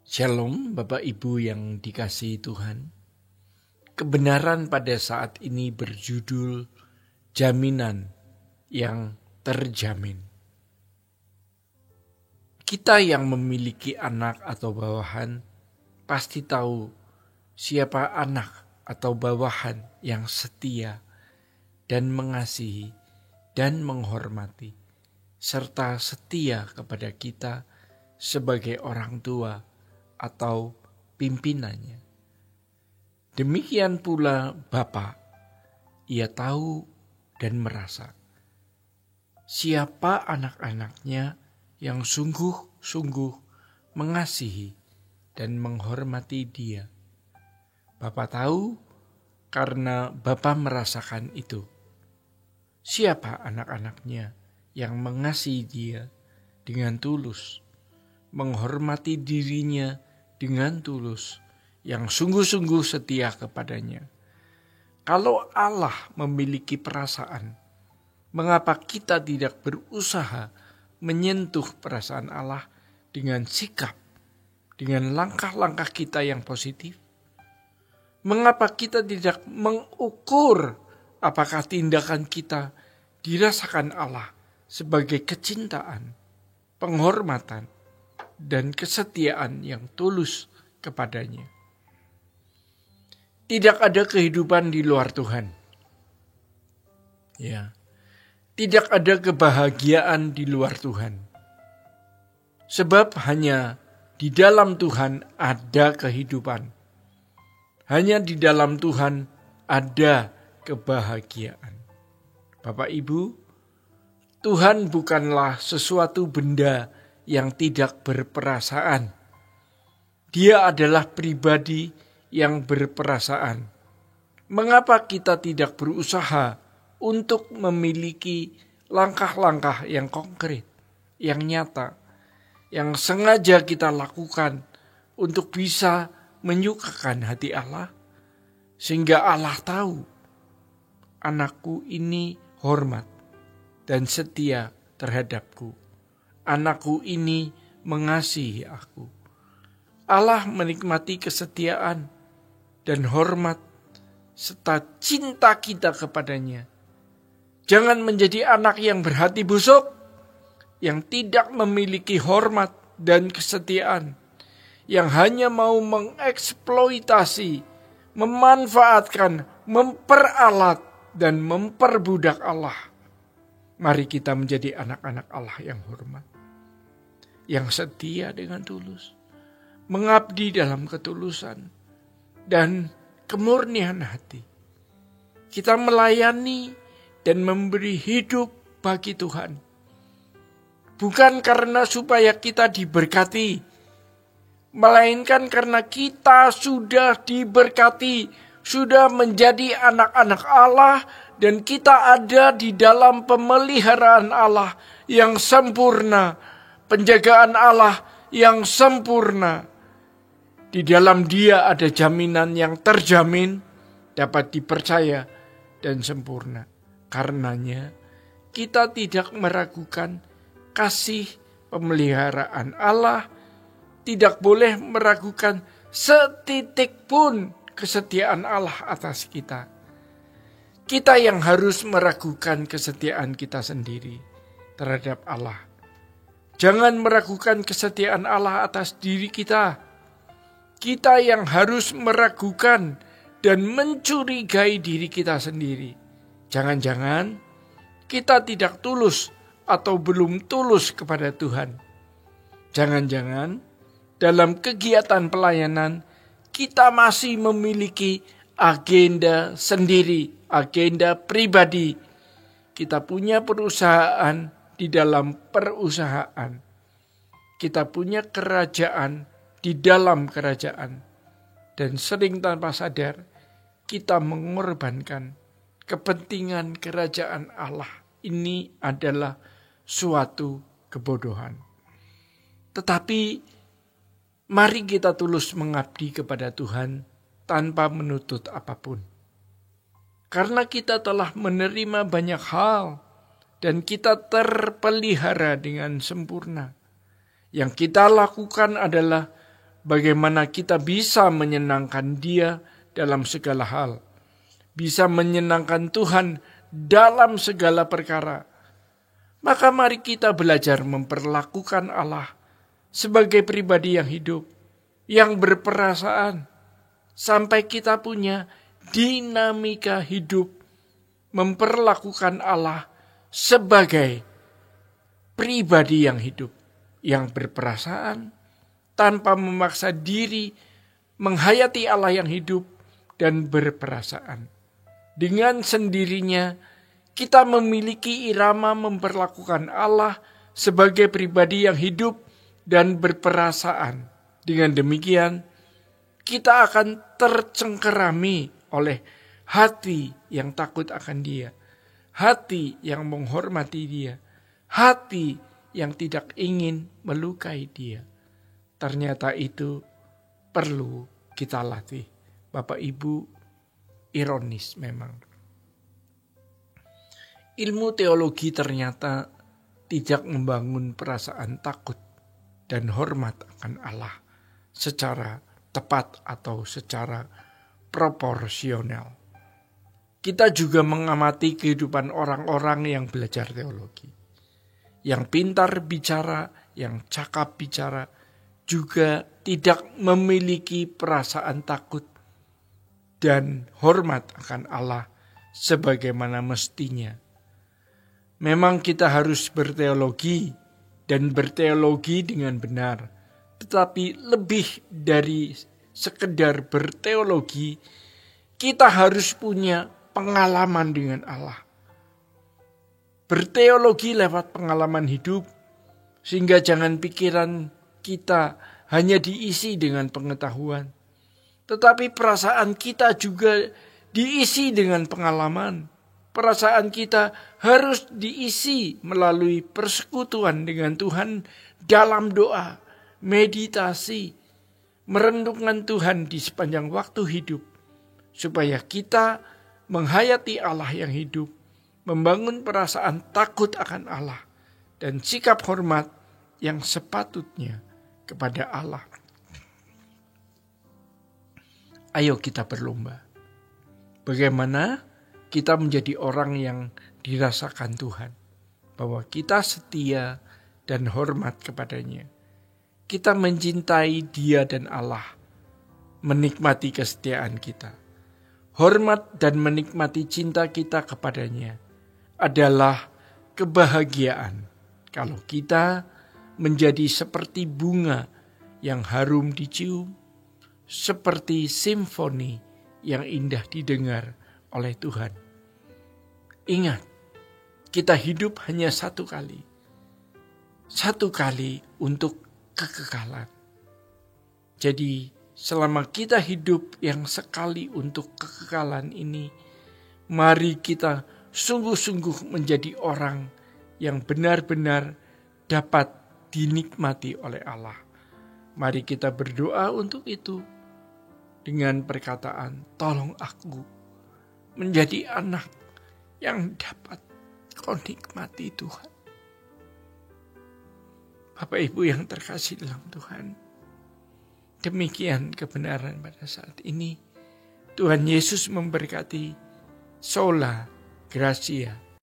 Shalom Bapak Ibu yang dikasihi Tuhan. Kebenaran pada saat ini berjudul jaminan yang terjamin. Kita yang memiliki anak atau bawahan pasti tahu siapa anak atau bawahan yang setia dan mengasihi dan menghormati serta setia kepada kita sebagai orang tua atau pimpinannya. Demikian pula Bapa, ia tahu dan merasa siapa anak-anaknya yang sungguh-sungguh mengasihi dan menghormati dia. Bapa tahu karena Bapa merasakan itu. Siapa anak-anaknya yang mengasihi dia dengan tulus, menghormati dirinya dengan tulus, yang sungguh-sungguh setia kepadanya. Kalau Allah memiliki perasaan, mengapa kita tidak berusaha menyentuh perasaan Allah dengan sikap, dengan langkah-langkah kita yang positif? Mengapa kita tidak mengukur apakah tindakan kita dirasakan Allah sebagai kecintaan, penghormatan, dan kesetiaan yang tulus kepadanya? Tidak ada kehidupan di luar Tuhan. Tidak ada kebahagiaan di luar Tuhan. Sebab hanya di dalam Tuhan ada kehidupan. Hanya di dalam Tuhan ada kebahagiaan. Bapak Ibu, Tuhan bukanlah sesuatu benda yang tidak berperasaan. Dia adalah pribadi yang berperasaan. Mengapa kita tidak berusaha untuk memiliki langkah-langkah yang konkret, yang nyata, yang sengaja kita lakukan untuk bisa menyukakan hati Allah, sehingga Allah tahu anakku ini hormat dan setia terhadapku. Anakku ini mengasihi aku. Allah menikmati kesetiaan dan hormat serta cinta kita kepadanya. Jangan menjadi anak yang berhati busuk, yang tidak memiliki hormat dan kesetiaan, yang hanya mau mengeksploitasi, memanfaatkan, memperalat, dan memperbudak Allah. Mari kita menjadi anak-anak Allah yang hormat, yang setia dengan tulus, mengabdi dalam ketulusan dan kemurnian hati. Kita melayani dan memberi hidup bagi Tuhan. Bukan karena supaya kita diberkati, melainkan karena kita sudah diberkati, sudah menjadi anak-anak Allah, dan kita ada di dalam pemeliharaan Allah yang sempurna, penjagaan Allah yang sempurna. Di dalam Dia ada jaminan yang terjamin, dapat dipercaya, dan sempurna. Karenanya kita tidak meragukan kasih pemeliharaan Allah, tidak boleh meragukan setitik pun kesetiaan Allah atas kita. Kita yang harus meragukan kesetiaan kita sendiri terhadap Allah. Jangan meragukan kesetiaan Allah atas diri kita. Kita yang harus meragukan dan mencurigai diri kita sendiri. Jangan-jangan kita tidak tulus atau belum tulus kepada Tuhan. Jangan-jangan dalam kegiatan pelayanan kita masih memiliki agenda sendiri, agenda pribadi. Kita punya perusahaan di dalam perusahaan. Kita punya kerajaan di dalam kerajaan. Dan sering tanpa sadar kita mengorbankan kepentingan kerajaan Allah. Ini adalah suatu kebodohan. Tetapi mari kita tulus mengabdi kepada Tuhan tanpa menuntut apapun. Karena kita telah menerima banyak hal dan kita terpelihara dengan sempurna. Yang kita lakukan adalah bagaimana kita bisa menyenangkan Dia dalam segala hal, bisa menyenangkan Tuhan dalam segala perkara. Maka mari kita belajar memperlakukan Allah sebagai pribadi yang hidup, yang berperasaan, sampai kita punya dinamika hidup, memperlakukan Allah sebagai pribadi yang hidup, yang berperasaan, tanpa memaksa diri, menghayati Allah yang hidup dan berperasaan. Dengan sendirinya, kita memiliki irama memperlakukan Allah sebagai pribadi yang hidup dan berperasaan. Dengan demikian, kita akan tercengkerami oleh hati yang takut akan Dia, hati yang menghormati Dia, hati yang tidak ingin melukai Dia. Ternyata itu perlu kita latih. Bapak Ibu, ironis memang. Ilmu teologi ternyata tidak membangun perasaan takut dan hormat akan Allah secara tepat atau secara proporsional. Kita juga mengamati kehidupan orang-orang yang belajar teologi. Yang pintar bicara, yang cakap bicara, juga tidak memiliki perasaan takut dan hormat akan Allah sebagaimana mestinya. Memang kita harus berteologi dan berteologi dengan benar. Tetapi lebih dari sekedar berteologi, kita harus punya pengalaman dengan Allah. Berteologi lewat pengalaman hidup, sehingga jangan pikiran kita hanya diisi dengan pengetahuan. Tetapi perasaan kita juga diisi dengan pengalaman. Perasaan kita harus diisi melalui persekutuan dengan Tuhan dalam doa, meditasi, merenungkan Tuhan di sepanjang waktu hidup. Supaya kita menghayati Allah yang hidup, membangun perasaan takut akan Allah, dan sikap hormat yang sepatutnya kepada Allah. Ayo kita berlomba. Bagaimana kita menjadi orang yang dirasakan Tuhan, bahwa kita setia dan hormat kepadanya. Kita mencintai Dia dan Allah, menikmati kesetiaan kita. Hormat dan menikmati cinta kita kepadanya adalah kebahagiaan kalau kita menjadi seperti bunga yang harum dicium, seperti simfoni yang indah didengar oleh Tuhan. Ingat, kita hidup hanya satu kali. Satu kali untuk kekekalan. Jadi, selama kita hidup yang sekali untuk kekekalan ini, mari kita sungguh-sungguh menjadi orang yang benar-benar dapat dinikmati oleh Allah. Mari kita berdoa untuk itu dengan perkataan, tolong aku menjadi anak yang dapat kau nikmati Tuhan. Bapak Ibu yang terkasih dalam Tuhan, demikian kebenaran pada saat ini. Tuhan Yesus memberkati. Sola Gracia.